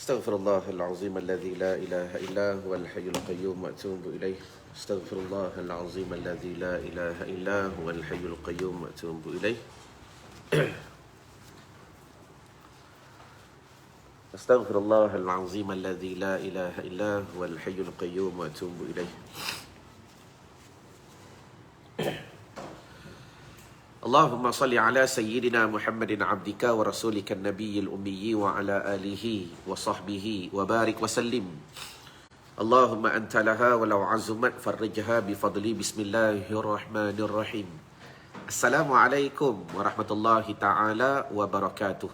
أستغفر الله العظيم الذي لا إله إلا هو الحي القيوم وأتوب إليه. أستغفر الله العظيم الذي لا إله إلا هو الحي القيوم وأتوب إليه. أستغفر الله العظيم الذي لا إله إلا هو الحي القيوم وأتوب إليه. اللهم صل على سيدنا محمد عبدك ورسولك النبي الأمي وعلى آله وصحبه وبارك وسلم. اللهم أنت لها ولو عزمت فرجها بفضلي. بسم الله الرحمن الرحيم. السلام عليكم ورحمة الله تعالى وبركاته.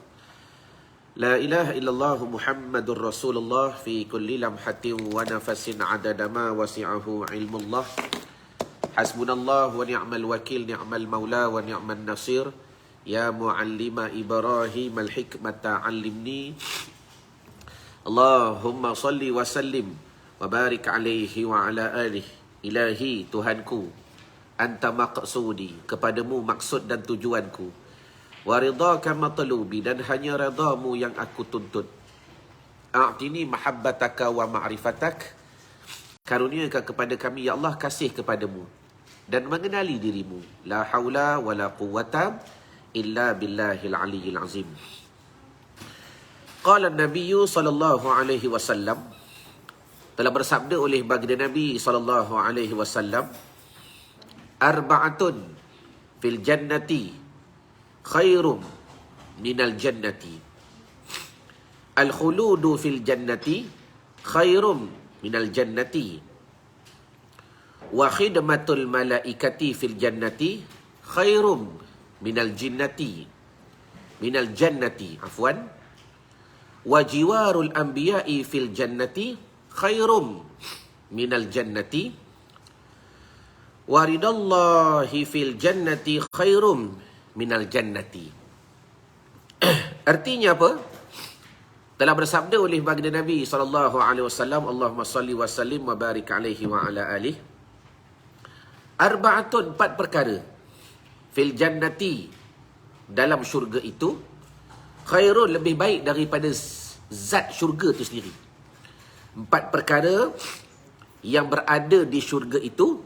لا إله إلا الله محمد رسول الله في كل لمحة ونفس عدد ما وسعه علم الله. Hasbunallah wa ni'mal wakil, ni'mal maula wa ni'mal nasir. Ya muallima Ibrahim al-hikmata 'allimni. Allahumma salli wa sallim wa barik alaihi wa ala alihi. Ilahi Tuhanku, anta maqsudi, kepadamu maksud dan tujuanku. Wa ridhaka matlubi, dan hanya redamu yang aku tuntut. A'tini mahabbataka wa ma'rifatak, karuniakan kepada kami ya Allah kasih kepadamu dan mengenali dirimu. La haula wa la quwwata illa billahil aliyyil azim. Qala an-nabiy sallallahu alaihi wasallam, telah bersabda oleh baginda Nabi sallallahu alaihi wasallam, arba'atun fil jannati khairum minal jannati. Al-khuludu fil jannati khairum minal jannati. Wa khidmatul malaikati fil jannati khairum minal jannati afwan. Wa jiwarul anbiya'i fil jannati khairum minal jannati. Wa ridallahi fil jannati khairum minal jannati. Artinya apa? Telah bersabda oleh baginda Nabi sallallahu alaihi wasallam, Allahumma salli wa sallim wa barik alaihi wa ala alihi. Arba'atun, 4 perkara, fil jannati, dalam syurga itu, khairun, lebih baik daripada zat syurga itu sendiri. 4 perkara yang berada di syurga itu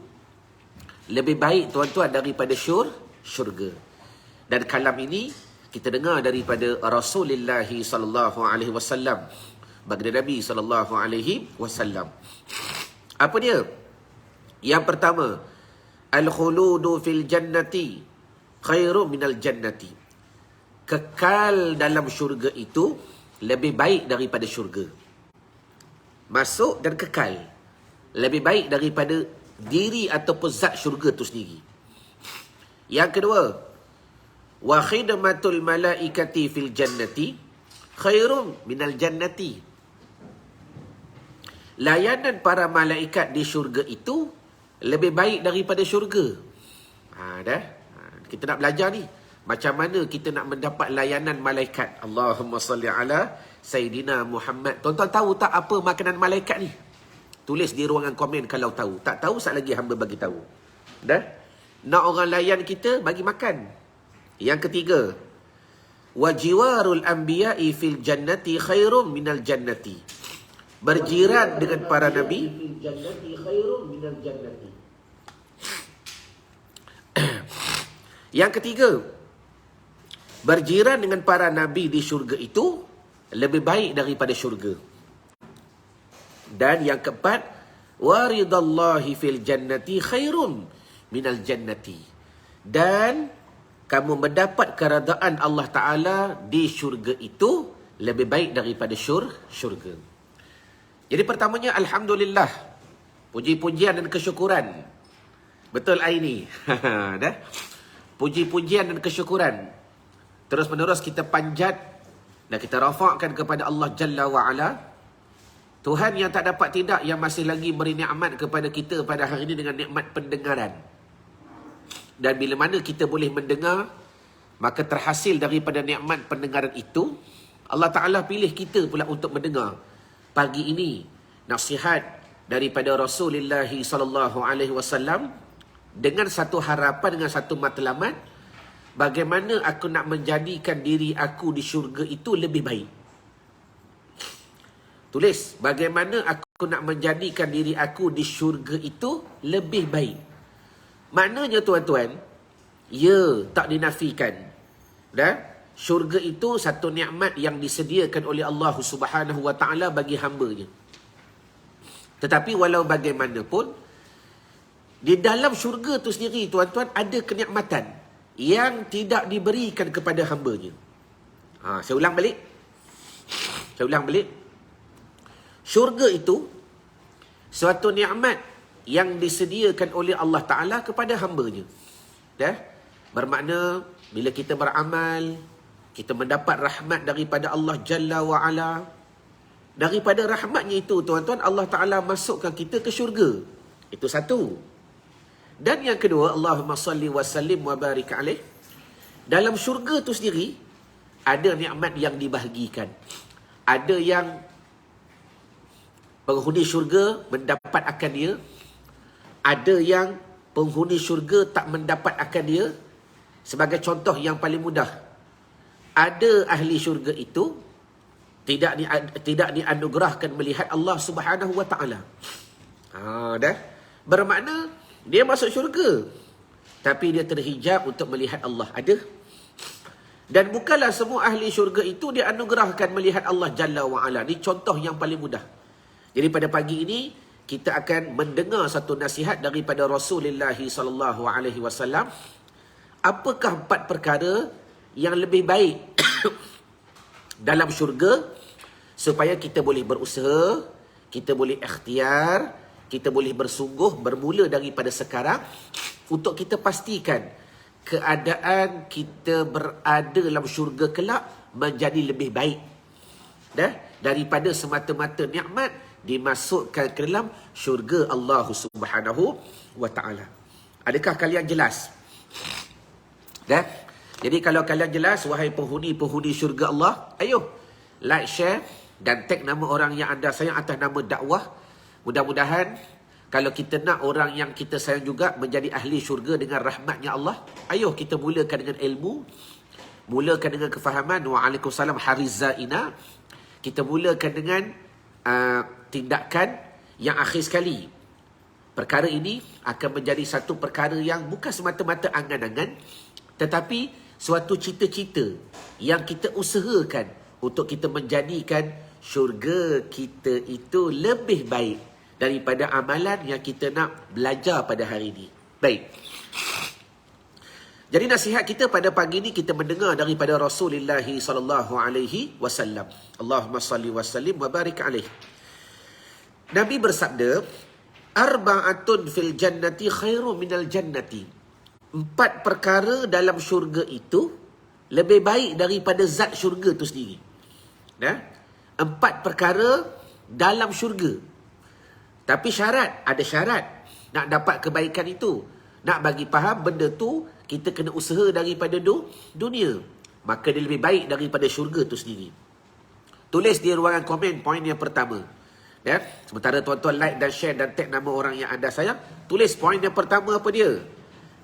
lebih baik tuan-tuan daripada syurga. Dan kalam ini kita dengar daripada Rasulullah sallallahu alaihi wasallam, baginda Nabi sallallahu alaihi wasallam. Apa dia? Yang pertama, al-khuludu fil jannati khairu minal jannati. Kekal dalam syurga itu lebih baik daripada syurga. Masuk dan kekal lebih baik daripada diri ataupun zat syurga itu sendiri. Yang kedua, wa khidmatul malaikati fil jannati khairum minal jannati. Layanan para malaikat di syurga itu lebih baik daripada syurga. Kita nak belajar ni, macam mana kita nak mendapat layanan malaikat. Allahumma salli ala Sayyidina Muhammad. Tuan-tuan tahu tak apa makanan malaikat ni? Tulis di ruangan komen kalau tahu. Tak tahu, sat lagi hamba bagi tahu. Dah? Nak orang layan kita, bagi makan. Yang ketiga, wa jiwarul anbiya'i fil jannati khairum minal jannati. Berjiran dengan para nabi fil jannati khairum minal jannati. Yang ketiga, berjiran dengan para nabi di syurga itu lebih baik daripada syurga. Dan yang keempat, waridallahi fil jannati khairum minal jannati. Dan kamu mendapat keredaan Allah Ta'ala di syurga itu lebih baik daripada syurga. Jadi pertamanya, alhamdulillah, puji-pujian dan kesyukuran. Betul ini. Dah? Puji-pujian dan kesyukuran terus menerus kita panjat dan kita rafakkan kepada Allah Jalla wa'ala, Tuhan yang tak dapat tidak, yang masih lagi beri nikmat kepada kita pada hari ini dengan nikmat pendengaran. Dan bila mana kita boleh mendengar, maka terhasil daripada nikmat pendengaran itu, Allah Ta'ala pilih kita pula untuk mendengar pagi ini nasihat daripada Rasulullah sallallahu alaihi wasallam dengan satu harapan, dengan satu matlamat, bagaimana aku nak menjadikan diri aku di syurga itu lebih baik. Tulis, bagaimana aku nak menjadikan diri aku di syurga itu lebih baik. Maknanya tuan-tuan, ya, tak dinafikan. Syurga itu satu nikmat yang disediakan oleh Allah Subhanahu Wa Taala bagi hamba-Nya. Tetapi walau bagaimanapun, di dalam syurga tu sendiri, tuan-tuan, ada kenikmatan yang tidak diberikan kepada hamba-Nya. Saya ulang balik. Syurga itu suatu nikmat yang disediakan oleh Allah Ta'ala kepada hamba-Nya. Bermakna, bila kita beramal, kita mendapat rahmat daripada Allah Jalla wa'ala. Daripada rahmatnya itu, tuan-tuan, Allah Ta'ala masukkan kita ke syurga. Itu satu. Dan yang kedua, Allahumma salli wa sallim wa barik alaih. Dalam syurga tu sendiri, ada nikmat yang dibahagikan. Ada yang penghuni syurga mendapat akan dia. Ada yang penghuni syurga tak mendapat akan dia. Sebagai contoh yang paling mudah, ada ahli syurga itu tidak dianugerahkan melihat Allah Subhanahu Wa Taala. Bermakna dia masuk syurga, tapi dia terhijab untuk melihat Allah. Ada. Dan bukanlah semua ahli syurga itu dianugerahkan melihat Allah Jalla wa'ala. Ini contoh yang paling mudah. Jadi pada pagi ini, kita akan mendengar satu nasihat daripada Rasulullah SAW. Apakah 4 perkara yang lebih baik dalam syurga, supaya kita boleh berusaha, kita boleh ikhtiar, kita boleh bersungguh bermula daripada sekarang untuk kita pastikan keadaan kita berada dalam syurga kelak menjadi lebih baik daripada semata-mata nikmat dimasukkan ke dalam syurga Allah Subhanahu Wa Taala. Adakah kalian jelas? Jadi kalau kalian jelas, wahai penghuni-penghuni syurga Allah, ayo like, share dan tag nama orang yang anda sayang atas nama dakwah. Mudah-mudahan kalau kita nak orang yang kita sayang juga menjadi ahli syurga dengan rahmatnya Allah, ayo kita mulakan dengan ilmu, mulakan dengan kefahaman. Waalaikumsalam Harizaina. Kita mulakan dengan tindakan yang akhir sekali. Perkara ini akan menjadi satu perkara yang bukan semata-mata angan-angan, tetapi suatu cita-cita yang kita usahakan untuk kita menjadikan syurga kita itu lebih baik daripada amalan yang kita nak belajar pada hari ini. Baik. Jadi nasihat kita pada pagi ini, kita mendengar daripada Rasulullah SAW. Allahumma salli wa sallim wa barik alaih. Nabi bersabda, arba'atun fil jannati khairu minal jannati. 4 perkara dalam syurga itu lebih baik daripada zat syurga itu sendiri. 4 perkara dalam syurga. Tapi ada syarat nak dapat kebaikan itu. Nak bagi faham benda tu, kita kena usaha daripada dunia. Maka dia lebih baik daripada syurga itu sendiri. Tulis di ruangan komen poin yang pertama. Sementara tuan-tuan like dan share dan tag nama orang yang anda sayang, tulis poin yang pertama apa dia?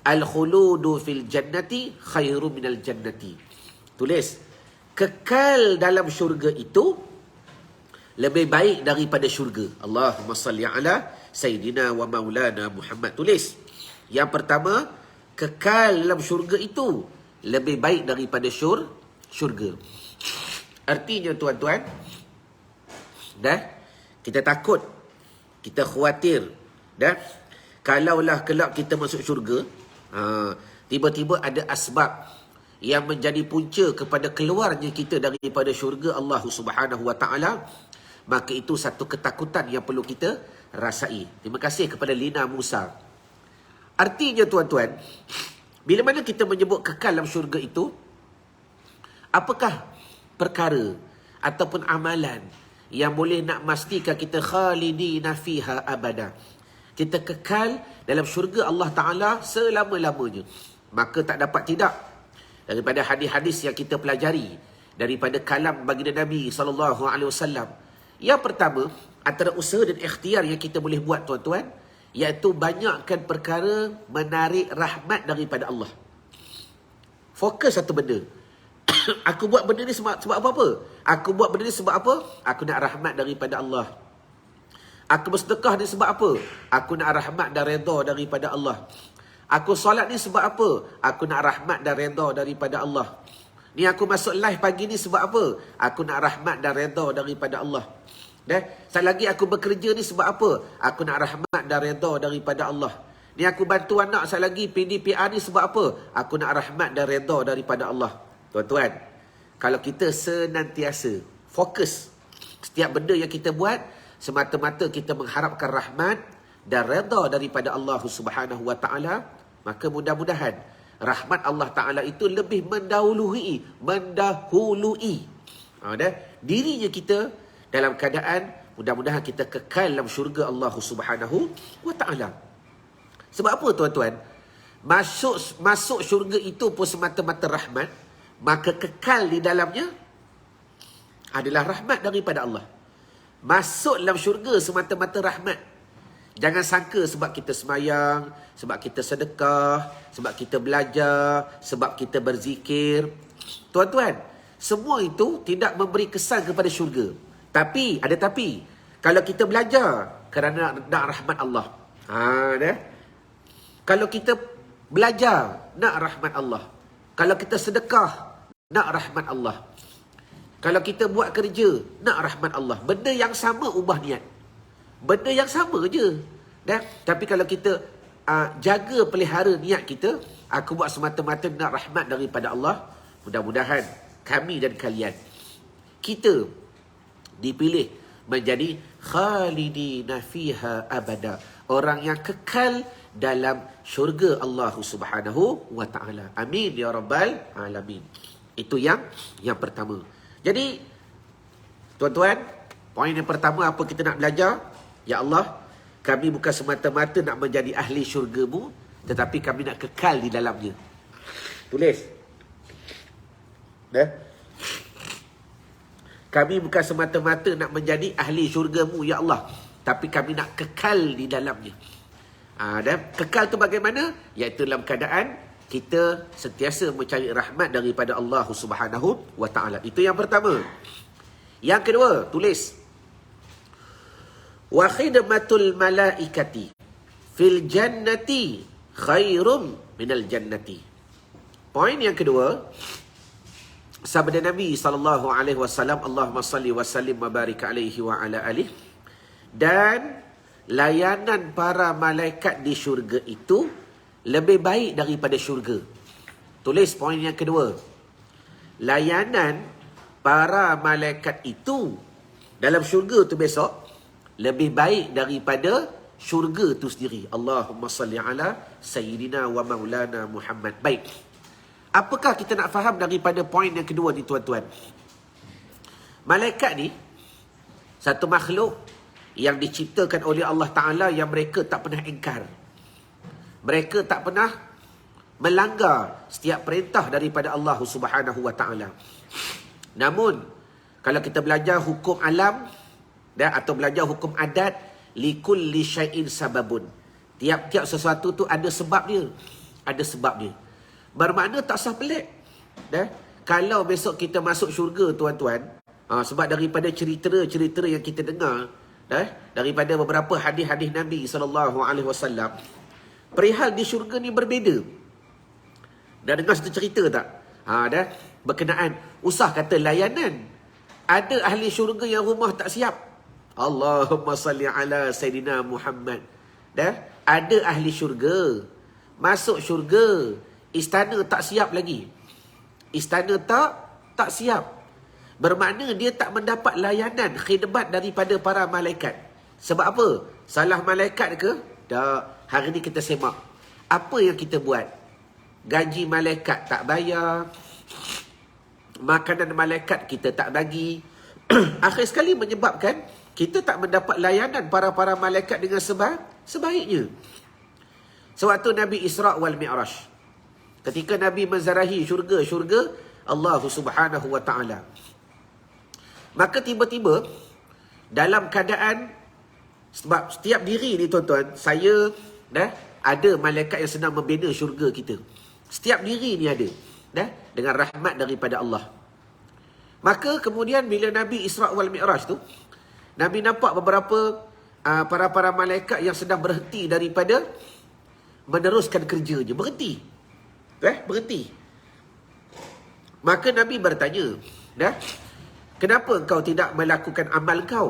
Al-khuludu fil jannati khairu minal jannati. Tulis, kekal dalam syurga itu lebih baik daripada syurga. Allahumma salli ala Sayyidina wa maulana Muhammad. Tulis, yang pertama, kekal dalam syurga itu lebih baik daripada syurga. Artinya tuan-tuan, kita takut, kita khawatir, kalaulah kelak kita masuk syurga, tiba-tiba ada asbab yang menjadi punca kepada keluarnya kita daripada syurga Allah Subhanahu Wa Taala, maka itu satu ketakutan yang perlu kita rasai. Terima kasih kepada Lina Musa. Artinya tuan-tuan, bila mana kita menyebut kekal dalam syurga itu, apakah perkara ataupun amalan yang boleh nak memastikan kita khalidina fiha abada, kita kekal dalam syurga Allah Ta'ala selama-lamanya? Maka tak dapat tidak daripada hadis-hadis yang kita pelajari daripada kalam baginda Nabi SAW. Yang pertama, antara usaha dan ikhtiar yang kita boleh buat tuan-tuan, iaitu banyakkan perkara menarik rahmat daripada Allah. Fokus satu benda. Aku buat benda ni sebab apa? Aku buat benda ni sebab apa? Aku nak rahmat daripada Allah. Aku bersedekah ni sebab apa? Aku nak rahmat dan redha daripada Allah. Aku solat ni sebab apa? Aku nak rahmat dan redha daripada Allah. Ni aku masuk live pagi ni sebab apa? Aku nak rahmat dan redha daripada Allah. Sekali lagi aku bekerja ni sebab apa? Aku nak rahmat dan redha daripada Allah. Ni aku bantu anak sekali lagi PDPR ni sebab apa? Aku nak rahmat dan redha daripada Allah. Tuan-tuan, kalau kita senantiasa fokus setiap benda yang kita buat semata-mata kita mengharapkan rahmat dan redha daripada Allah Subhanahu wa taala, maka mudah-mudahan rahmat Allah taala itu lebih mendahului dirinya kita dalam keadaan mudah-mudahan kita kekal dalam syurga Allah Subhanahu wa taala. Sebab apa tuan-tuan? Masuk syurga itu pun semata-mata rahmat, maka kekal di dalamnya adalah rahmat daripada Allah. Masuk dalam syurga semata-mata rahmat. Jangan sangka sebab kita semayang, sebab kita sedekah, sebab kita belajar, sebab kita berzikir. Tuan-tuan, semua itu tidak memberi kesan kepada syurga. Tapi, ada tapi. Kalau kita belajar kerana nak rahmat Allah. Kalau kita belajar nak rahmat Allah. Kalau kita sedekah nak rahmat Allah. Kalau kita buat kerja nak rahmat Allah. Benda yang sama ubah niat. Benda yang sama je. Tapi kalau kita jaga pelihara niat kita, aku buat semata-mata nak rahmat daripada Allah, mudah-mudahan kami dan kalian, kita dipilih menjadi khalidina fiha abada. Orang yang kekal dalam syurga Allah Subhanahu wa ta'ala. Amin ya rabbal alamin. Itu yang pertama. Jadi, tuan-tuan, poin yang pertama apa kita nak belajar? Ya Allah, kami bukan semata-mata nak menjadi ahli syurga-Mu, tetapi kami nak kekal di dalamnya. Tulis. Kami bukan semata-mata nak menjadi ahli syurga-Mu, Ya Allah, tapi kami nak kekal di dalamnya. Dan kekal tu bagaimana? Iaitu dalam keadaan kita sentiasa mencari rahmat daripada Allah Subhanahu wa ta'ala. Itu yang pertama. Yang kedua, tulis. Wa khidmatul malaikati fil jannati khairum minal jannati. Poin yang kedua, sabda Nabi sallallahu alaihi wasallam, Allahumma salli wa sallim wa barik alaihi wa ala alihi, dan layanan para malaikat di syurga itu lebih baik daripada syurga. Tulis poin yang kedua. Layanan para malaikat itu dalam syurga tu besok lebih baik daripada syurga tu sendiri. Allahumma salli ala sayyidina wa maulana Muhammad. Baik. Apakah kita nak faham daripada poin yang kedua ni tuan-tuan? Malaikat ni satu makhluk yang diciptakan oleh Allah Ta'ala yang mereka tak pernah ingkar. Mereka tak pernah melanggar setiap perintah daripada Allah Subhanahu wa Ta'ala. Namun, kalau kita belajar hukum alam atau belajar hukum adat, likulli syai'in sababun. Tiap-tiap sesuatu tu ada sebab dia. Ada sebab dia. Bermakna tak sah pelik. Kalau besok kita masuk syurga tuan-tuan, sebab daripada cerita-cerita yang kita dengar, daripada beberapa hadis-hadis Nabi SAW, perihal di syurga ni berbeza. Dah dengar satu cerita tak? Berkenaan usah kata layanan. Ada ahli syurga yang rumah tak siap. Allahumma salli ala Sayyidina Muhammad. Ada ahli syurga masuk syurga, istana tak siap lagi. Istana tak siap. Bermakna dia tak mendapat layanan, khidmat daripada para malaikat. Sebab apa? Salah malaikat ke? Tak. Hari ni kita semak. Apa yang kita buat? Gaji malaikat tak bayar. Makanan malaikat kita tak bagi. Akhir sekali menyebabkan kita tak mendapat layanan para malaikat dengan sebaiknya. Sewaktu Nabi Isra' wal Mi'raj, ketika Nabi menzarahi syurga Allah Subhanahu wa ta'ala, maka tiba-tiba dalam keadaan, sebab setiap diri ni tuan-tuan, saya ada malaikat yang sedang membina syurga kita. Setiap diri ni ada. dengan rahmat daripada Allah. Maka kemudian bila Nabi Isra' wal Mi'raj tu, Nabi nampak beberapa para malaikat yang sedang berhenti daripada meneruskan kerjanya. Berhenti. Berhenti. Maka Nabi bertanya, kenapa kau tidak melakukan amal kau?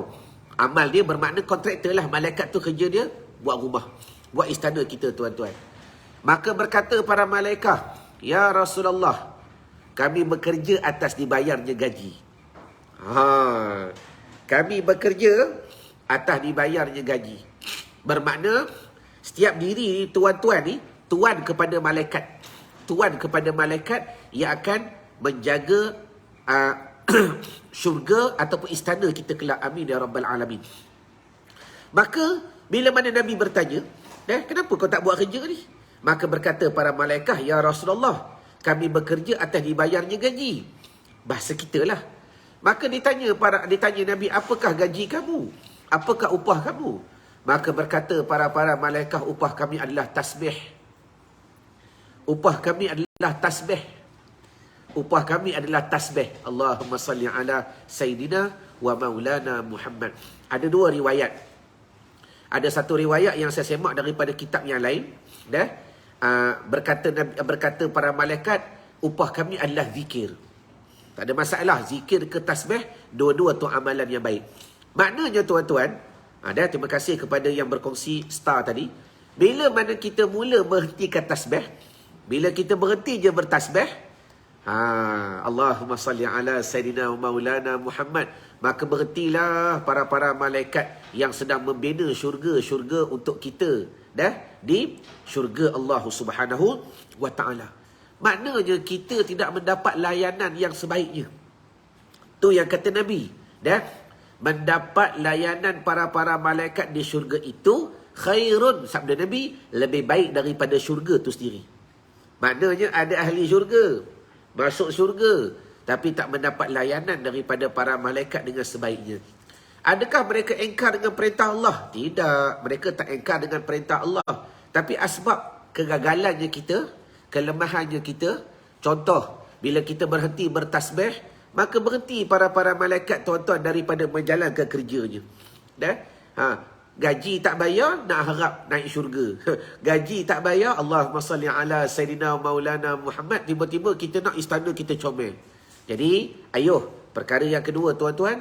Amal dia bermakna kontraktor lah. Malaikat tu kerja dia buat rumah, buat istana kita, tuan-tuan. Maka berkata para malaikat, ya Rasulullah, kami bekerja atas dibayarnya gaji. Kami bekerja atas dibayarnya gaji. Bermakna setiap diri ni, tuan-tuan ni, tuan kepada malaikat. Tuan kepada malaikat yang akan menjaga syurga ataupun istana kita kelak. Amin ya Rabbal Alamin. Maka bila mana Nabi bertanya, kenapa kau tak buat kerja ni? Maka berkata para malaikat, ya Rasulullah, kami bekerja atas dibayarnya gaji. Bahasa kita lah. Maka ditanya Nabi, apakah gaji kamu? Apakah upah kamu? Maka berkata para malaikat, upah kami adalah tasbih. Upah kami adalah tasbih. Upah kami adalah tasbih. Allahumma salli ala Sayyidina wa maulana Muhammad. Ada dua riwayat. Ada satu riwayat yang saya semak daripada kitab yang lain. Berkata para malaikat, upah kami adalah zikir. Tak ada masalah, zikir ke tasbih, dua-dua tu amalan yang baik. Maknanya tuan-tuan, terima kasih kepada yang berkongsi star tadi. Bila mana kita mula berhentikan tasbih, bila kita berhenti je bertasbih, Allahumma salli ala Sayyidina Maulana Muhammad, maka berhentilah para malaikat yang sedang membina syurga untuk kita, di syurga Allah Subhanahu wa ta'ala. Maknanya kita tidak mendapat layanan yang sebaiknya. Tu yang kata Nabi, mendapat layanan para malaikat di syurga itu khairun, sabda Nabi, lebih baik daripada syurga tu sendiri. Maknanya ada ahli syurga masuk syurga, tapi tak mendapat layanan daripada para malaikat dengan sebaiknya. Adakah mereka engkar dengan perintah Allah? Tidak, mereka tak engkar dengan perintah Allah. Tapi asbab kegagalannya kita, kelemahannya kita, contoh, bila kita berhenti bertasbih, maka berhenti para malaikat, tuan-tuan, daripada menjalankan kerjanya. Gaji tak bayar, nak harap naik syurga. Gaji tak bayar, Allahumma salli ala Sayyidina Maulana Muhammad, tiba-tiba kita nak istana kita comel. Jadi, perkara yang kedua, tuan-tuan,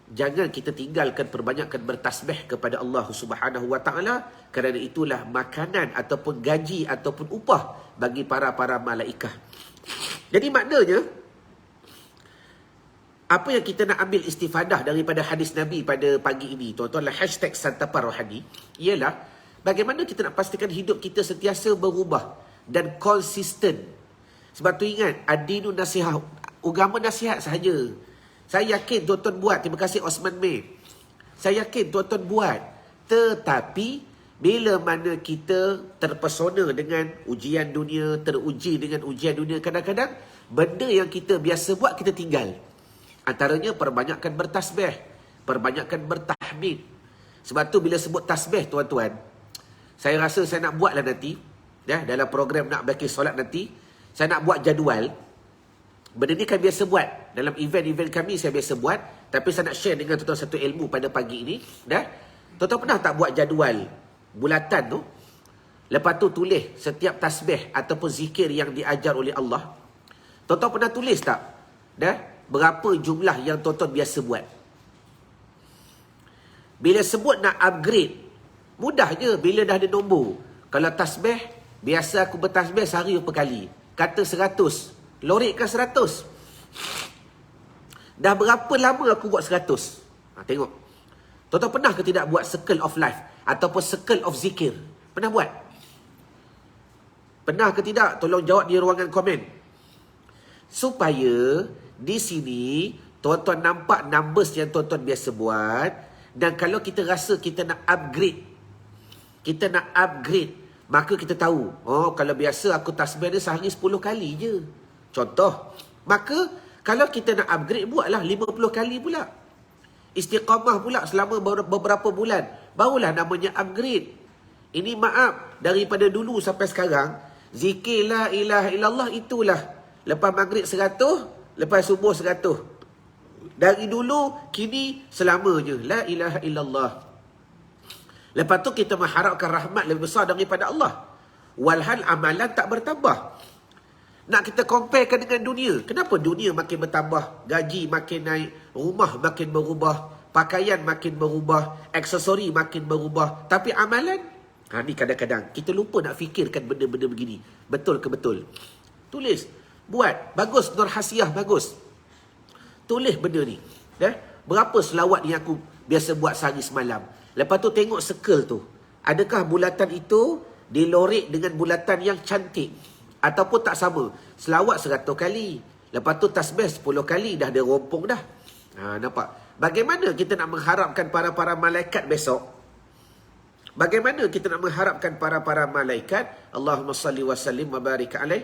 jangan kita tinggalkan perbanyakkan bertasbih kepada Allah Subhanahu wa ta'ala, kerana itulah makanan ataupun gaji ataupun upah bagi para malaikat. Jadi maknanya, apa yang kita nak ambil istifadah daripada hadis Nabi pada pagi ini, tuan-tuan, hashtag Santapan Rohani, ialah bagaimana kita nak pastikan hidup kita sentiasa berubah dan konsisten. Sebab tu ingat, ad-dinu nasihat, agama nasihat sahaja. Saya yakin tuan-tuan buat, terima kasih Osman May. Saya yakin tuan-tuan buat. Tetapi, bila mana kita terpesona dengan ujian dunia, teruji dengan ujian dunia, kadang-kadang benda yang kita biasa buat, kita tinggal. Antaranya perbanyakkan bertasbih, perbanyakkan bertahmid. Sebab tu bila sebut tasbih, tuan-tuan, saya rasa saya nak buatlah nanti, dalam program nak baki solat nanti, saya nak buat jadual. Benda ni kan biasa buat. Dalam event-event kami saya biasa buat. Tapi saya nak share dengan tuan-tuan satu ilmu pada pagi ini. Tuan-tuan pernah tak buat jadual bulatan tu? Lepas tu tulis setiap tasbih ataupun zikir yang diajar oleh Allah. Tuan-tuan pernah tulis tak? Berapa jumlah yang tuan-tuan biasa buat? Bila sebut nak upgrade, mudah je bila dah ada nombor. Kalau tasbih, biasa aku bertasbih sehari berapa kali? Kata 100. Lorikkan 100. Dah berapa lama aku buat 100? Tengok. Tuan-tuan pernah ke tidak buat circle of life? Ataupun circle of zikir? Pernah buat? Pernah ke tidak? Tolong jawab di ruangan komen. Supaya di sini tuan-tuan nampak numbers yang tuan-tuan biasa buat. Dan kalau kita rasa kita nak upgrade, maka kita tahu, kalau biasa aku tasbih dia sehari 10 kali je. Contoh. Maka kalau kita nak upgrade, buatlah 50 kali pula. Istiqamah pula selama beberapa bulan. Barulah namanya upgrade. Ini maaf, daripada dulu sampai sekarang, zikir la ilaha illallah itulah Lepas maghrib 100, lepas subuh 100. Dari dulu, kini selamanya. La ilaha illallah. Lepas tu kita mengharapkan rahmat lebih besar daripada Allah. Walhal amalan tak bertambah. Nak kita comparekan dengan dunia. Kenapa dunia makin bertambah? Gaji makin naik, rumah makin berubah, pakaian makin berubah, aksesori makin berubah. Tapi amalan, ni kadang-kadang kita lupa nak fikirkan benda-benda begini. Betul ke betul? Tulis, buat. Bagus, Nur Hasiah, bagus. Tulis benda ni. Berapa selawat yang aku biasa buat sehari semalam. Lepas tu tengok circle tu. Adakah bulatan itu dilorek dengan bulatan yang cantik? Ataupun tak sama. Selawat 100 kali. Lepas tu tasbih 10 kali. Dah ada rompong dah. Nampak? Bagaimana kita nak mengharapkan para malaikat besok? Bagaimana kita nak mengharapkan para malaikat? Allahumma salli wa sallim wa barik alaih.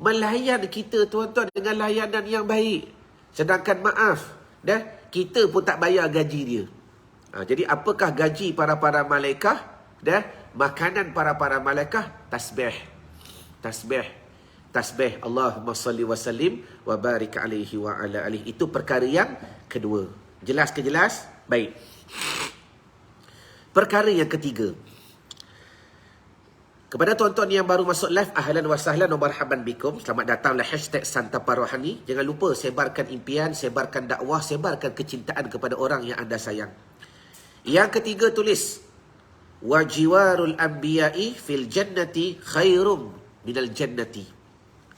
Melayan kita tuan-tuan dengan layanan yang baik. Sedangkan maaf, kita pun tak bayar gaji dia. Jadi apakah gaji para malaikat? Makanan para malaikat, tasbih. Tasbih. Allahumma salli wa sallim wa barik alaihi wa ala alihi. Itu perkara yang kedua. Jelas ke jelas? Baik. Perkara yang ketiga. Kepada tuan-tuan yang baru masuk live, ahlan wa sahlan wa marhaban bikum. Selamat datanglah #Santaparohani. Jangan lupa sebarkan impian, sebarkan dakwah, sebarkan kecintaan kepada orang yang anda sayang. Yang ketiga tulis, wa jiwarul anbiya'i fil jannati khairum minal jannati.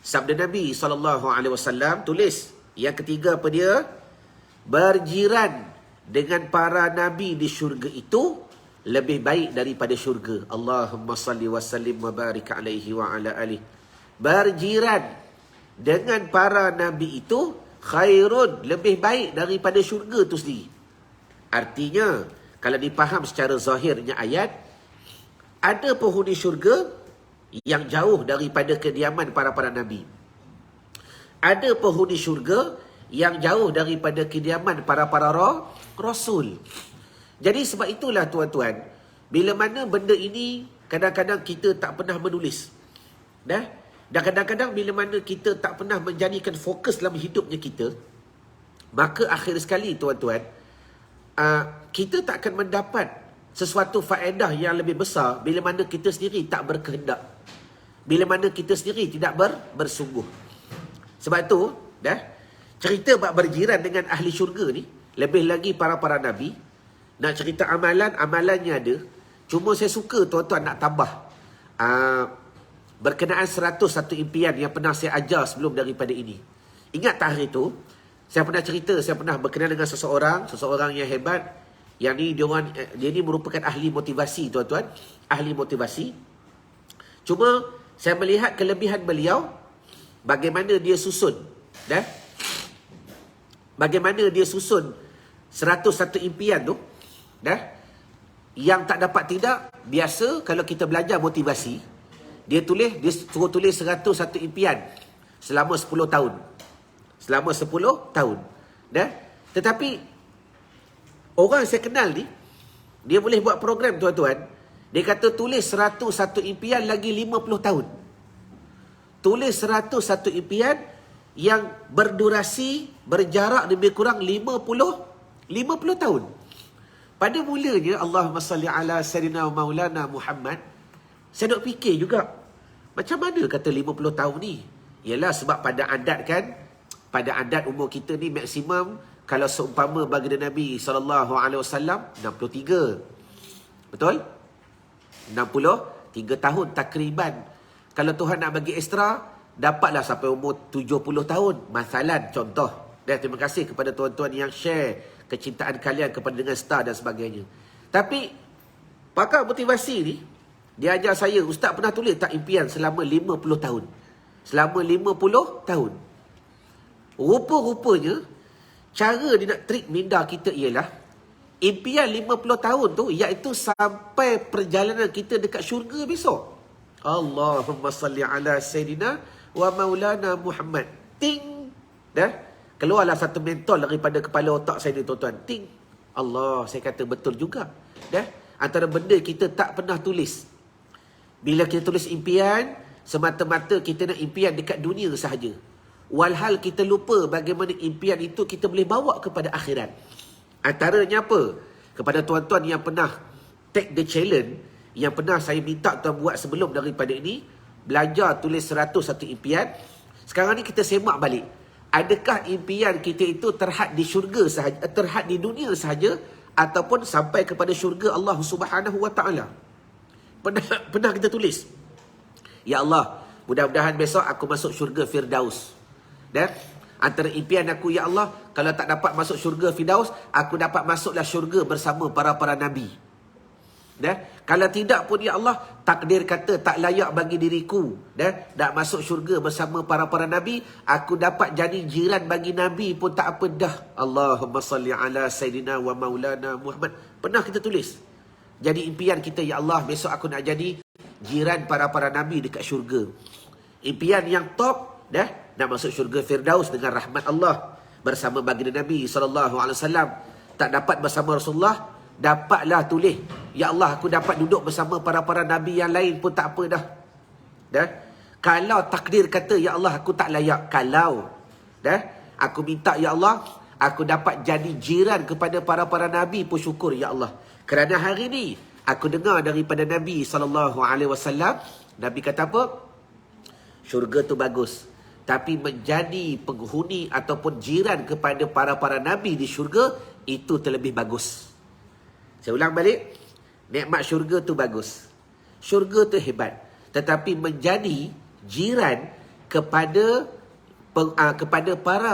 Sabda Nabi SAW tulis. Yang ketiga apa dia? Berjiran dengan para nabi di syurga itu lebih baik daripada syurga. Allahumma salli wa sallim wa barik alaihi wa ala alihi. Berjiran dengan para nabi itu khairun, lebih baik daripada syurga itu sendiri. Artinya, kalau dipaham secara zahirnya ayat, ada penghuni syurga yang jauh daripada kediaman para nabi. Ada penghuni syurga yang jauh daripada kediaman para rasul. Jadi sebab itulah tuan-tuan, bila mana benda ini kadang-kadang kita tak pernah menulis. Dan kadang-kadang bila mana kita tak pernah menjadikan fokus dalam hidupnya kita, maka akhir sekali tuan-tuan, kita tak akan mendapat sesuatu faedah yang lebih besar bila mana kita sendiri tak berkehendak. Bila mana kita sendiri tidak bersungguh. Sebab itu, cerita bab berjiran dengan ahli syurga ni, lebih lagi para nabi. Nak cerita amalannya ada. Cuma saya suka tuan-tuan nak tambah berkenaan 101 impian yang pernah saya ajar sebelum daripada ini. Ingat tak hari itu, saya pernah cerita, saya pernah berkenaan dengan seseorang yang hebat. Yang ni dia ni merupakan ahli motivasi tuan-tuan. Ahli motivasi. Cuma saya melihat kelebihan beliau, bagaimana dia susun. Bagaimana dia susun 101 impian tu. Yang tak dapat tidak, biasa kalau kita belajar motivasi, dia suruh tulis 101 impian selama 10 tahun. Selama 10 tahun. Tetapi orang saya kenal ni, dia boleh buat program tuan-tuan. Dia kata tulis 101 impian lagi 50 tahun. Tulis 101 impian yang berdurasi, berjarak lebih kurang 50 tahun. Pada mulanya, Allahumma salli ala sayyidina maulana Muhammad, saya duk fikir juga, macam mana kata 50 tahun ni? Yalah sebab pada adat umur kita ni maksimum, kalau seumpama baginda Nabi SAW 63. Betul? 63 tahun takriban. Kalau Tuhan nak bagi ekstra, dapatlah sampai umur 70 tahun. Masalah contoh. Dan terima kasih kepada tuan-tuan yang share kecintaan kalian kepada dengan star dan sebagainya. Tapi pakar motivasi ni, dia ajar saya, ustaz pernah tulis tak impian selama 50 tahun? Selama 50 tahun. Rupa-rupanya, cara dia nak trik minda kita ialah, impian 50 tahun tu, iaitu sampai perjalanan kita dekat syurga besok. Allahumma salli ala sayyidina wa maulana Muhammad. Ting! Keluarlah satu mentol daripada kepala otak saya ni tuan-tuan. Ting! Allah, saya kata betul juga. Antara benda kita tak pernah tulis. Bila kita tulis impian, semata-mata kita nak impian dekat dunia sahaja. Walhal kita lupa bagaimana impian itu kita boleh bawa kepada akhirat. Antaranya apa? Kepada tuan-tuan yang pernah take the challenge, yang pernah saya minta tuan buat sebelum daripada ini, belajar tulis 101 impian. Sekarang ni kita semak balik. Adakah impian kita itu terhad di syurga sahaja, terhad di dunia sahaja, ataupun sampai kepada syurga Allah Subhanahu Wa Taala? Pernah kita tulis, ya Allah, mudah-mudahan besok aku masuk syurga Firdaus. Dan antara impian aku, ya Allah, kalau tak dapat masuk syurga Firdaus, aku dapat masuklah syurga bersama para nabi. Dan kalau tidak pun, ya Allah, takdir kata tak layak bagi diriku nak masuk syurga bersama para nabi, aku dapat jadi jiran bagi nabi pun tak apa dah. Allahumma salli ala sayyidina wa maulana Muhammad. Pernah kita tulis. Jadi impian kita, ya Allah, besok aku nak jadi jiran para nabi dekat syurga. Impian yang top, nak masuk syurga Firdaus dengan rahmat Allah bersama baginda Nabi SAW. Tak dapat bersama Rasulullah, dapatlah tulis, ya Allah, aku dapat duduk bersama para nabi yang lain pun tak apa dah. Kalau takdir kata, ya Allah, aku tak layak, kalau aku minta, ya Allah, aku dapat jadi jiran kepada para nabi pun syukur, ya Allah. Kerana hari ni aku dengar daripada Nabi SAW, Nabi kata apa? Syurga tu bagus, tapi menjadi penghuni ataupun jiran kepada para nabi di syurga, itu terlebih bagus. Saya ulang balik. Nikmat syurga tu bagus, syurga tu hebat, tetapi menjadi jiran kepada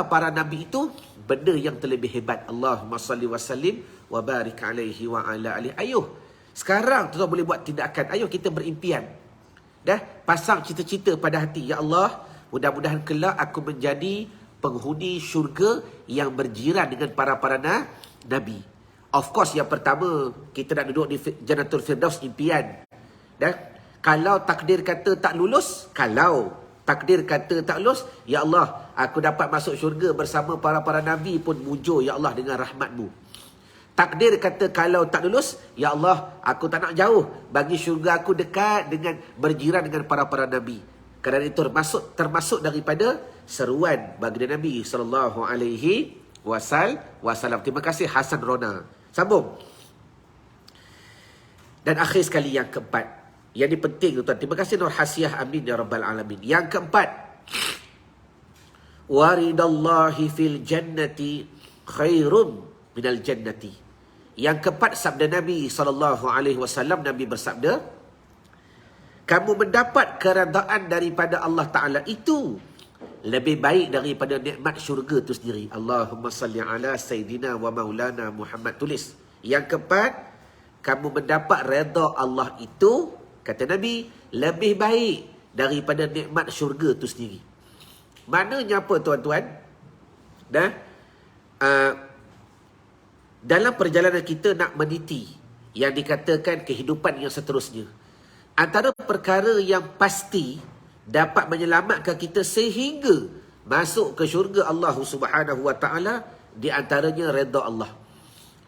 para nabi itu benda yang terlebih hebat. Allahumma salli wa sallim wa barik alaihi wa ala alihi. Ayuh, sekarang tuan boleh buat tindakan. Ayuh kita berimpian. Pasang cita-cita pada hati. Ya Allah, mudah-mudahan kelak aku menjadi penghuni syurga yang berjiran dengan para nabi. Of course, yang pertama, kita nak duduk di Jannatul Firdaus, impian. Kalau takdir kata tak lulus, ya Allah, aku dapat masuk syurga bersama para nabi pun mujur, ya Allah, dengan rahmat-Mu. Takdir kata kalau tak lulus, ya Allah, aku tak nak jauh, bagi syurga aku dekat dengan berjiran dengan para nabi. Kerana itu termasuk daripada seruan baginda Nabi SAW. Terima kasih Hasan Rona. Sambung. Dan akhir sekali, yang keempat, yang ini penting tuan. Terima kasih Nur Hasiah, amin ya rabbal alamin. Yang keempat, waridallahi fil jannati khairum minal jannati. Yang keempat, sabda Nabi SAW, Nabi bersabda, kamu mendapat keredaan daripada Allah Ta'ala itu lebih baik daripada nikmat syurga itu sendiri. Allahumma salli ala sayyidina wa maulana Muhammad. Tulis. Yang keempat, kamu mendapat redha Allah itu, kata Nabi, lebih baik daripada nikmat syurga itu sendiri. Maknanya apa, tuan-tuan? Dalam perjalanan kita nak meniti yang dikatakan kehidupan yang seterusnya, antara perkara yang pasti dapat menyelamatkan kita sehingga masuk ke syurga Allah Subhanahu Wa Taala, di antaranya redha Allah.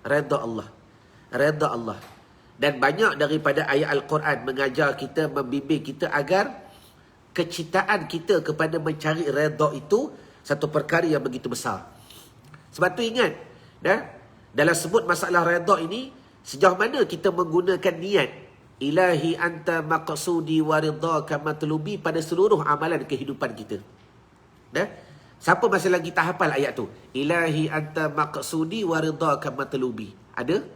Redha Allah. Redha Allah. Dan banyak daripada ayat Al-Quran mengajar kita, membimbing kita agar kecintaan kita kepada mencari redha itu satu perkara yang begitu besar. Sebab tu ingat, dalam sebut masalah redha ini, sejauh mana kita menggunakan niat ilahi anta maqsudi wa ridhaka matlubi pada seluruh amalan kehidupan kita. Siapa masih lagi tak hafal ayat tu? Ilahi anta maqsudi wa ridhaka matlubi. Ada?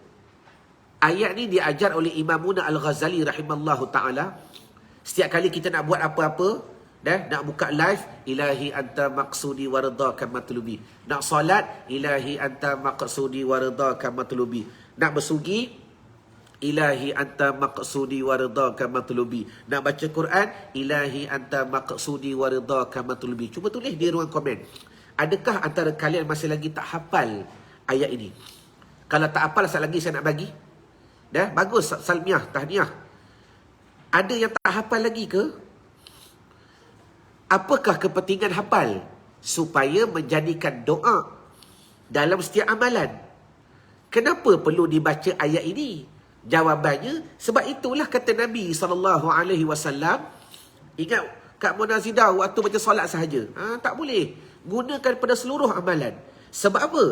Ayat ni diajar oleh Imamuna Al-Ghazali rahimallahu ta'ala. Setiap kali kita nak buat apa-apa, nak buka live, ilahi anta maqsudi wa ridhaka matlubi. Nak solat, ilahi anta maqsudi wa ridhaka matlubi. Nak bersugi, ilahi anta maqsudi wa ridhaka matlubi. Nak baca Quran, ilahi anta maqsudi wa ridhaka matlubi. Cuba tulis di ruang komen. Adakah antara kalian masih lagi tak hafal ayat ini? Kalau tak hafal, sekali lagi saya nak bagi. Bagus, salmiah, tahniah. Ada yang tak hafal lagi ke? Apakah kepentingan hafal? Supaya menjadikan doa dalam setiap amalan. Kenapa perlu dibaca ayat ini? Jawabannya, sebab itulah kata Nabi SAW. Ingat kat munazidah waktu baca solat sahaja. Tak boleh. Gunakan pada seluruh amalan. Sebab apa?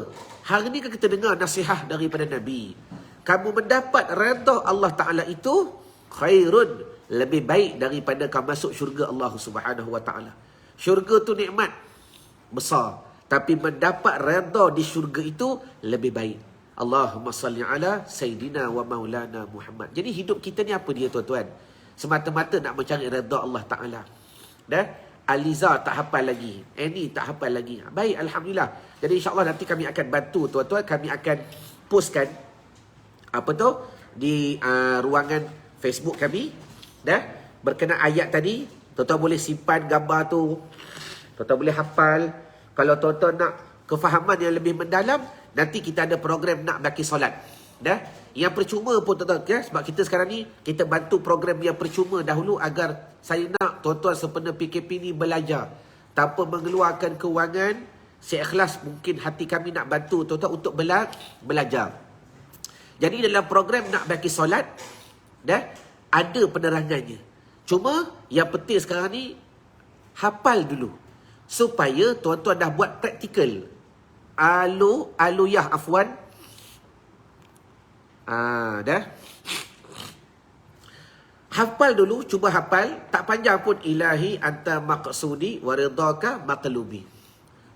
Hari ni kan kita dengar nasihat daripada Nabi. Kamu mendapat redha Allah Ta'ala itu khairun, lebih baik daripada kamu masuk syurga Allah Subhanahu Wa Ta'ala. Syurga tu nikmat besar, tapi mendapat redha di syurga itu lebih baik. Allahumma salli ala Sayyidina wa Maulana Muhammad. Jadi hidup kita ni apa dia tuan-tuan? Semata-mata nak mencari redha Allah Ta'ala. Dah? Aliza tak hafal lagi. Annie tak hafal lagi. Baik, Alhamdulillah. Jadi insyaAllah nanti kami akan bantu tuan-tuan. Kami akan postkan apa tu di ruangan Facebook kami. Dah? Berkenaan ayat tadi. Tuan-tuan boleh simpan gambar tu. Tuan-tuan boleh hafal. Kalau tuan-tuan nak kefahaman yang lebih mendalam, nanti kita ada program nak baki solat. Dah? Yang percuma pun tuan-tuan, ya? Sebab kita sekarang ni, kita bantu program yang percuma dahulu agar saya nak tuan-tuan sempena PKP ni belajar. Tanpa mengeluarkan kewangan, seikhlas mungkin hati kami nak bantu tuan-tuan untuk belajar. Jadi dalam program nak baki solat, dah? Ada penerangannya. Cuma yang penting sekarang ni, hafal dulu. Supaya tuan-tuan dah buat praktikal. Aluyah afwan. Dah. Hafal dulu, cuba hafal. Tak panjang pun. Ilahi anta maqsudi waridaka maqlubi.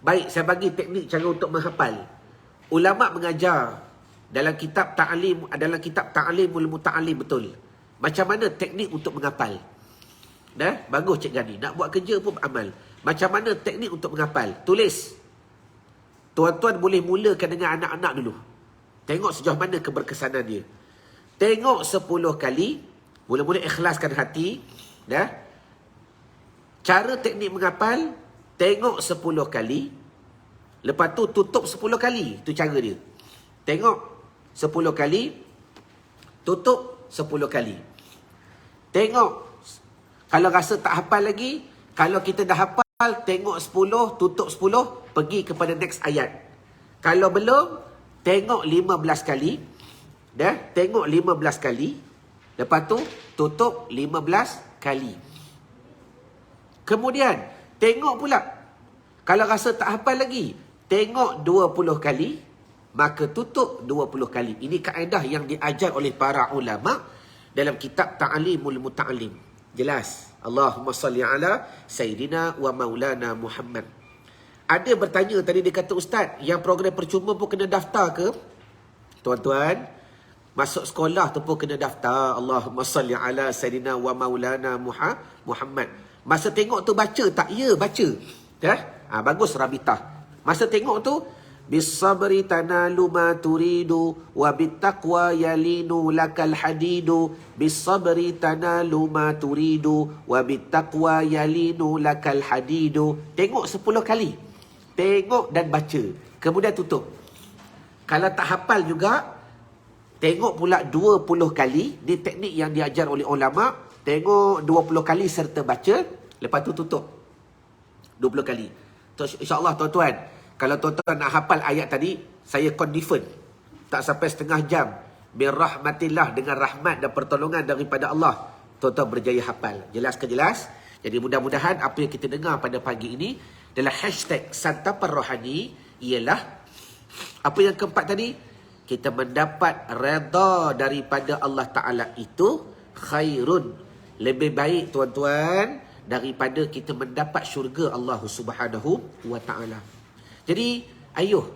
Baik, saya bagi teknik cara untuk menghafal. Ulama mengajar dalam kitab Ta'limul Muta'allim betul. Macam mana teknik untuk menghafal. Dah? Bagus Cik Gani. Nak buat kerja pun amal. Macam mana teknik untuk menghafal. Tulis. Tuan-tuan boleh mulakan dengan anak-anak dulu. Tengok sejauh mana keberkesanan dia. Tengok 10 kali. Mula-mula ikhlaskan hati. Dah? Cara teknik menghafal. Tengok 10 kali. Lepas tu tutup 10 kali. Itu cara dia. Tengok 10 kali. Tutup 10 kali. Tengok. Kalau rasa tak hafal lagi. Kalau kita dah hafal. Tengok 10. Tutup 10. Pergi kepada next ayat. Kalau belum. Tengok 15 kali. Dah? Tengok 15 kali. Lepas tu, tutup 15 kali. Kemudian, tengok pula. Kalau rasa tak hafal lagi, tengok 20 kali. Maka tutup 20 kali. Ini kaedah yang diajar oleh para ulama dalam kitab Ta'limul Muta'allim. Jelas. Allahumma salli ala Sayyidina wa Maulana Muhammad. Ada bertanya tadi, dia kata, Ustaz, yang program percuma pun kena daftar ke? Tuan-tuan, masuk sekolah tu pun kena daftar. Allahumma salli ala Sayyidina wa Maulana Muhammad. Masa tengok tu baca tak? Ya, baca. Bagus Rabitah. Masa tengok tu, bisabri tanalu ma turidu wa bittaqwa yalinu lakal hadidu. Bisabri tanalu ma turidu wa bittaqwa yalinu lakal hadidu. Tengok 10 kali. Tengok dan baca. Kemudian tutup. Kalau tak hafal juga, tengok pula 20 kali. Ini teknik yang diajar oleh ulama. Tengok 20 kali serta baca. Lepas tu tutup 20 kali. InsyaAllah tuan-tuan, kalau tuan-tuan nak hafal ayat tadi, saya confident. Tak sampai setengah jam. Birrahmatillah, dengan rahmat dan pertolongan daripada Allah, tuan-tuan berjaya hafal. Jelas ke jelas? Jadi mudah-mudahan apa yang kita dengar pada pagi ini dalam hashtag Santapan Rohani ialah apa yang keempat tadi, kita mendapat redha daripada Allah Ta'ala itu khairun, lebih baik tuan-tuan daripada kita mendapat syurga Allah Subhanahu wa Ta'ala. Jadi ayuh,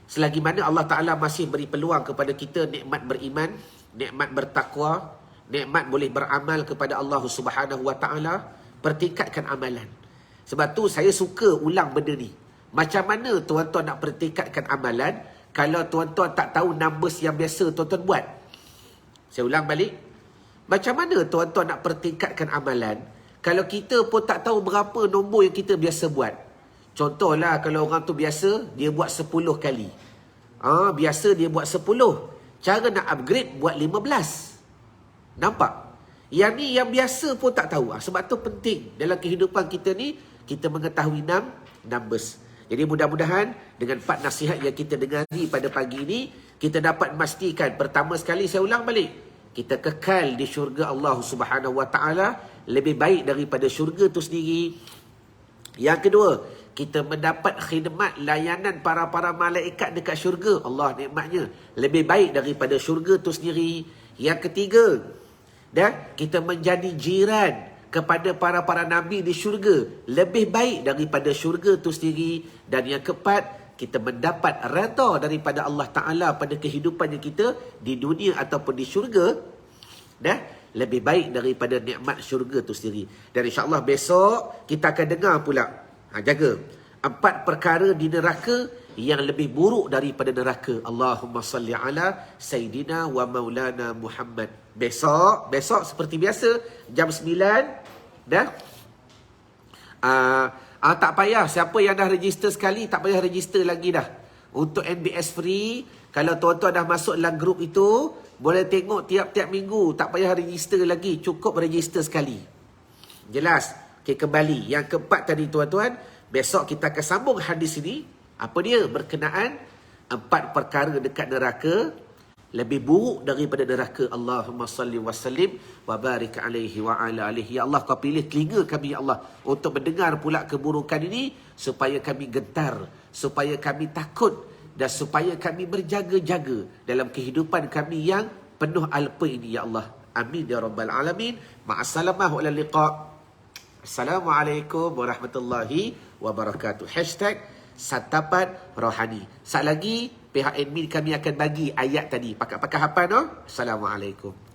selagi mana Allah Ta'ala masih beri peluang kepada kita nikmat beriman, nikmat bertakwa, nikmat boleh beramal kepada Allah Subhanahu wa Ta'ala, pertikatkan amalan. Sebab tu saya suka ulang benda ni. Macam mana tuan-tuan nak pertikatkan amalan kalau tuan-tuan tak tahu numbers yang biasa tuan-tuan buat? Saya ulang balik. Macam mana tuan-tuan nak pertikatkan amalan kalau kita pun tak tahu berapa nombor yang kita biasa buat? Contohlah kalau orang tu biasa dia buat 10 kali. Biasa dia buat 10. Cara nak upgrade buat 15. Nampak? Yang ni yang biasa pun tak tahu. Sebab tu penting dalam kehidupan kita ni kita mengetahui numbers. Jadi mudah-mudahan dengan 4 nasihat yang kita dengari pada pagi ini, kita dapat memastikan, pertama sekali saya ulang balik, kita kekal di syurga Allah Subhanahu wa Ta'ala lebih baik daripada syurga tu sendiri. Yang kedua, kita mendapat khidmat layanan para malaikat dekat syurga. Allah nikmatnya lebih baik daripada syurga tu sendiri. Yang ketiga, kita menjadi jiran kepada para nabi di syurga, lebih baik daripada syurga tu sendiri. Dan yang keempat, kita mendapat redha daripada Allah Ta'ala pada kehidupan kita di dunia ataupun di syurga, lebih baik daripada nikmat syurga tu sendiri. Dan insyaAllah besok kita akan dengar pula, jaga 4 perkara di neraka yang lebih buruk daripada neraka. Allahumma salli ala Sayyidina wa Maulana Muhammad. Besok seperti biasa jam 9 tak payah, siapa yang dah register sekali tak payah register lagi dah. Untuk NBS free, kalau tuan-tuan dah masuk dalam grup itu, boleh tengok tiap-tiap minggu, tak payah register lagi, cukup register sekali. Jelas? Okay, kembali yang keempat tadi tuan-tuan, besok kita akan sambung hadis ini. Apa dia? Berkenaan 4 perkara dekat neraka lebih buruk daripada neraka. Allahumma salli wa sallim wa barik alaihi wa ala alihi. Ya Allah, kau pilih telinga kami ya Allah untuk mendengar pula keburukan ini, supaya kami gentar, supaya kami takut, dan supaya kami berjaga-jaga dalam kehidupan kami yang penuh alpa ini ya Allah. Amin ya rabbal alamin. Ma'assalamah wa liqa. Assalamualaikum warahmatullahi wabarakatuh. #Santapan Rohani. Saat lagi pihak admin kami akan bagi ayat tadi. Pakat-pakat hafal no? Assalamualaikum.